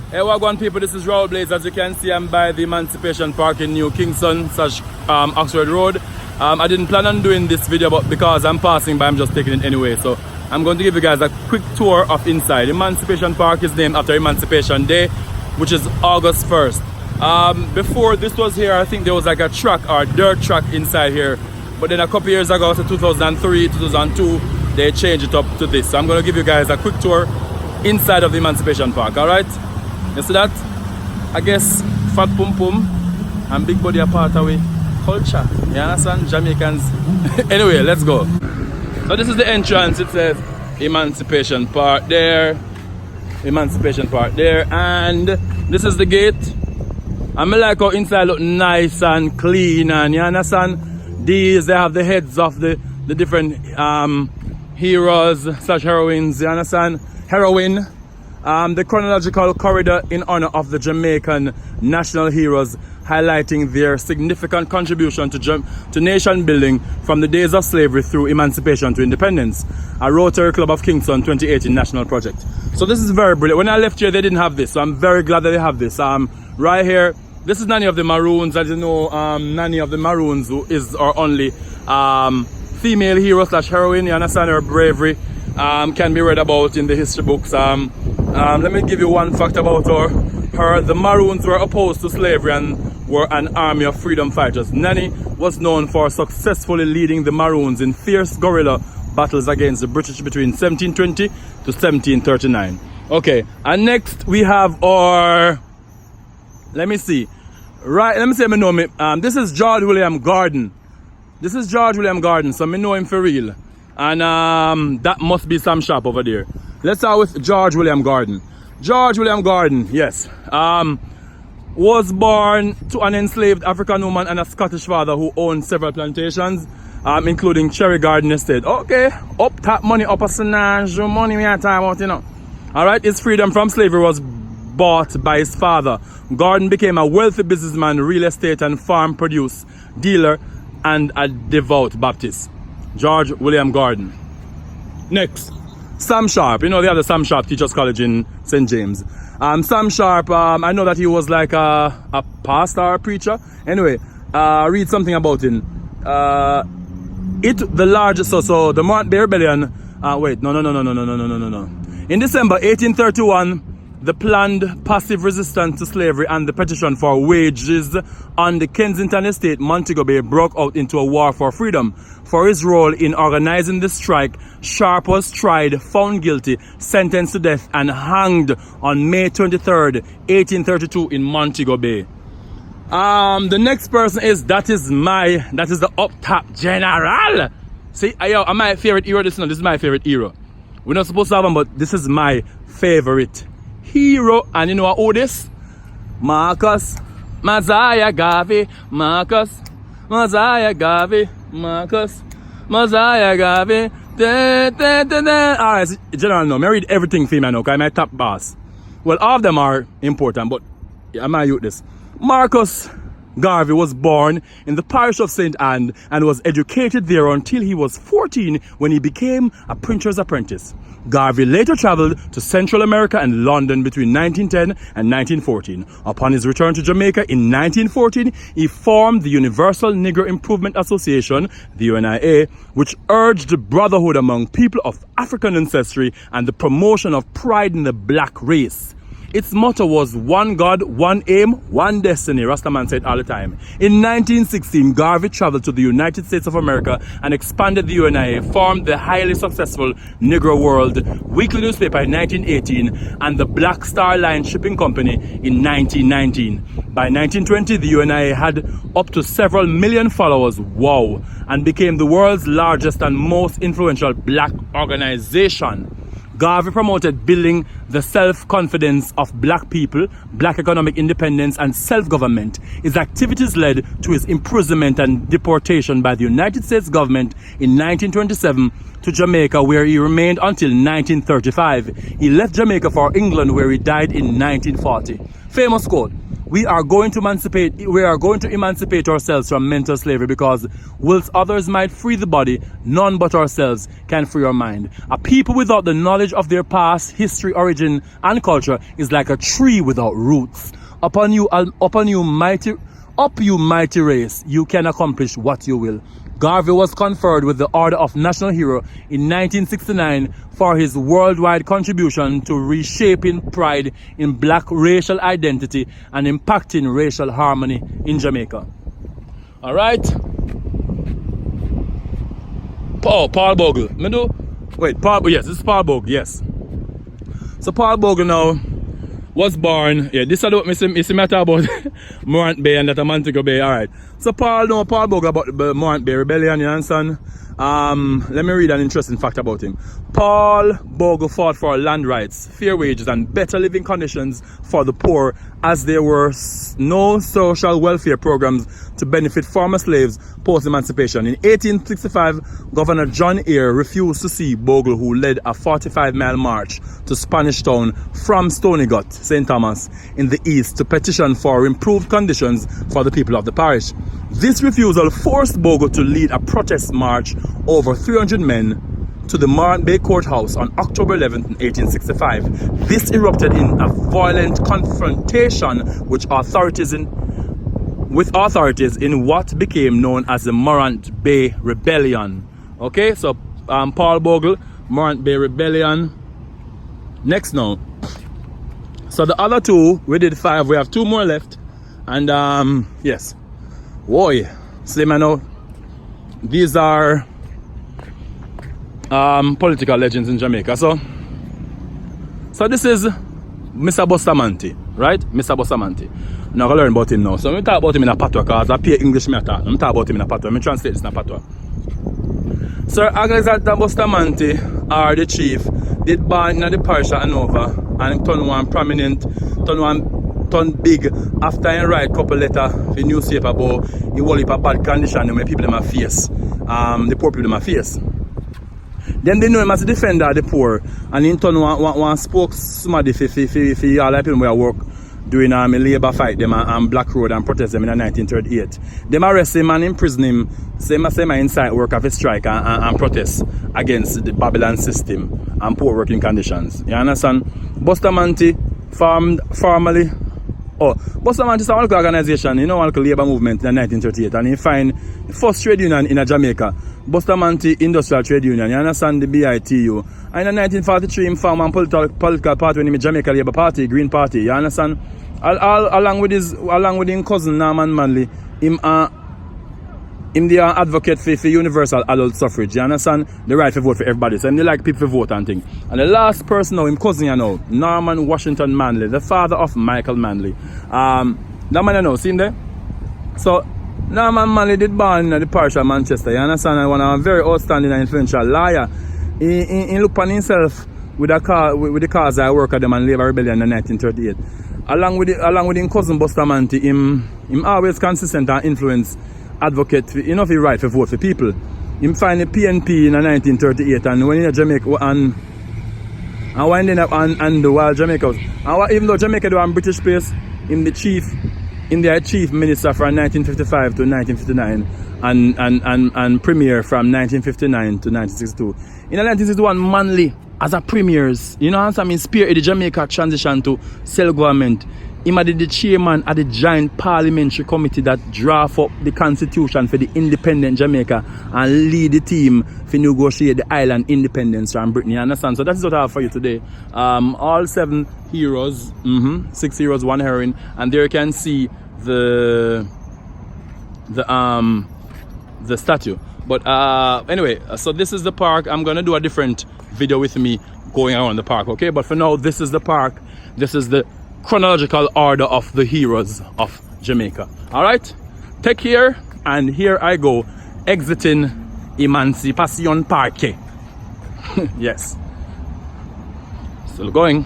Hey, wagwan people, this is Raul Blaze. As you can see, I'm by the Emancipation Park in New Kingston / Oxford Road. I didn't plan on doing this video, but because I'm passing by, I'm just taking it anyway. So I'm going to give you guys a quick tour of inside. Emancipation Park is named after Emancipation Day, which is August 1st. Before this was here, I think there was like a track or dirt track inside here. But then a couple years ago, so 2003, 2002, they changed it up to this. So I'm going to give you guys a quick tour inside of the Emancipation Park, alright? You see that? I guess fat pum pum and big body are part of our culture. You understand? Jamaicans. Anyway, let's go. So this is the entrance. It says Emancipation Park there. Emancipation Park there. And this is the gate. I like how inside look nice and clean, and you understand? These, they have the heads of the different heroes / heroines, you understand? Heroine. The chronological corridor in honor of the Jamaican national heroes, highlighting their significant contribution to nation building from the days of slavery through emancipation to independence. A Rotary Club of Kingston 2018 national project. So this is very brilliant. When I left here, they didn't have this, so I'm very glad that they have this. Right here, this is Nanny of the Maroons. As you know, Nanny of the Maroons, who is our only female hero / heroine. You understand? Her bravery can be read about in the history books. Let me give you one fact about her. The Maroons were opposed to slavery and were an army of freedom fighters. Nanny was known for successfully leading the Maroons in fierce guerrilla battles against the British between 1720 to 1739. Okay, and next we have our, let me see. Right, let me say, this is George William Garden. This is George William Garden, so I know him for real. And that must be some shop over there. Let's start with George William Garden. George William Garden, yes, was born to an enslaved African woman and a Scottish father who owned several plantations, including Cherry Garden Estate. Okay, up top money, up a sinage money we are talking about, you know. Alright, his freedom from slavery was bought by his father. Garden became a wealthy businessman, real estate and farm produce dealer, and a devout Baptist. George William Garden. Next, Sam Sharp. You know the other Sam Sharp Teachers College in St. James. Sam Sharp, I know that he was like a pastor or a preacher. Anyway, read something about him. The largest, so the Mount Bay Rebellion, no. In December 1831, the planned passive resistance to slavery and the petition for wages on the Kensington estate, Montego Bay, broke out into a war for freedom. For his role in organizing the strike, Sharp was tried, found guilty, sentenced to death, and hanged on May 23rd, 1832 in Montego Bay. The next person is that is the up top general. See, my favorite hero. This is my favorite hero. We're not supposed to have him, but this is my favorite hero. And you know who this? Marcus Messiah Garvey. Marcus Messiah Garvey. Marcus Messiah Garvey. Alright, general, no. I read everything for me now, because I'm my top boss. Well, all of them are important, but I might use this. Marcus Garvey was born in the parish of St. Anne and was educated there until he was 14 when he became a printer's apprentice. Garvey later traveled to Central America and London between 1910 and 1914. Upon his return to Jamaica in 1914, he formed the Universal Negro Improvement Association, the UNIA, which urged brotherhood among people of African ancestry and the promotion of pride in the black race. Its motto was one God, one aim, one destiny, Rastaman said all the time. In 1916, Garvey traveled to the United States of America and expanded the UNIA, formed the highly successful Negro World weekly newspaper in 1918 and the Black Star Line Shipping Company in 1919. By 1920, the UNIA had up to several million followers, wow, and became the world's largest and most influential black organization. Garvey promoted building the self-confidence of black people, black economic independence, and self-government. His activities led to his imprisonment and deportation by the United States government in 1927 to Jamaica, where he remained until 1935. He left Jamaica for England, where he died in 1940. Famous quote: we are going to emancipate ourselves from mental slavery, because whilst others might free the body, none but ourselves can free our mind. A people without the knowledge of their past, history, origin, and culture is like a tree without roots. Up you mighty race, you can accomplish what you will. Garvey was conferred with the Order of National Hero in 1969 for his worldwide contribution to reshaping pride in black racial identity and impacting racial harmony in Jamaica. All right. Paul Bogle. Yes, this is Paul Bogle, yes. So Paul Bogle now was born, this is what I see matter about Morant Bay and that Montego Bay. Alright. So Paul Bogle about the Morant Bay Rebellion, you understand? Let me read an interesting fact about him. Paul Bogle fought for land rights, fair wages, and better living conditions for the poor, as there were no social welfare programs to benefit former slaves post-emancipation. In 1865, Governor John Eyre refused to see Bogle, who led a 45-mile march to Spanish Town from Stonygut, St. Thomas, in the east, to petition for improved conditions for the people of the parish. This refusal forced Bogle to lead a protest march over 300 men to the Morant Bay Courthouse on October 11, 1865. This erupted in a violent confrontation with authorities in what became known as the Morant Bay Rebellion. Okay, so Paul Bogle, Morant Bay Rebellion. Next now. So the other two, we did 5. We have 2 more left. And yes. Boy, Slim, I know these are political legends in Jamaica. So this is Mr. Bustamante, right? Mr. Bustamante. I'm not going to learn about him now. So I'm going to talk about him in a patois, because I pay English. I'm talk about him in a patois. I'm translate this in a patois. Sir Alexander Bustamante, are the chief, did born in the parish of Hanover and turn one prominent, turn big after he write couple letter for newspaper about he whole heap of bad condition when people them face, the poor people them face. Then they know him as a defender of the poor, and he turn one spoke somebody for all the people who work during a labour fight them and Black Road and protest them in 1938. Them arrest him and imprison him, same inside work of a strike and protest against the Babylon system and poor working conditions. You understand? Bustamante formally Bustamante is a local organization, you know, a local labour movement in 1938, and he find the first trade union in Jamaica, Bustamante Industrial Trade Union, you understand, the BITU. And in 1943, he found one political party when he made Jamaica Labour Party, Green Party, you understand? Along with his cousin Norman Manley, him the advocate for universal adult suffrage, you understand? The right to vote for everybody. So they like people to vote and things. And the last person now, him cousin you know, Norman Washington Manley, the father of Michael Manley. That man you know, see him there? So Norman Manley did born in the parish of Manchester, you understand? And one of a very outstanding and influential lawyer. He looked upon himself with the cause I work at them and Labour Rebellion in 1938. Along with his cousin Bustamante, him always consistent and influence advocate, you know, for right for vote for people. Him find the PNP in 1938, and when in Jamaica and winding up and while Jamaica was, and even though Jamaica was a British place, him the chief minister from 1955 to 1959 and premier from 1959 to 1962. In 1961, Manley as a premiers, you know, I mean, spearheaded the Jamaica transition to self-government. He did the chairman of the giant parliamentary committee that draft up the constitution for the independent Jamaica and lead the team to negotiate the island independence from Britain. You understand? So that is what I have for you today. All 7 heroes, 6 heroes, 1 heroine, and there you can see the statue. But anyway, so this is the park. I'm gonna do a different video with me going around the park, okay? But for now, this is the park. This is the chronological order of the heroes of Jamaica. All right, take care, and here I go, exiting Emancipation Park. Yes, still going.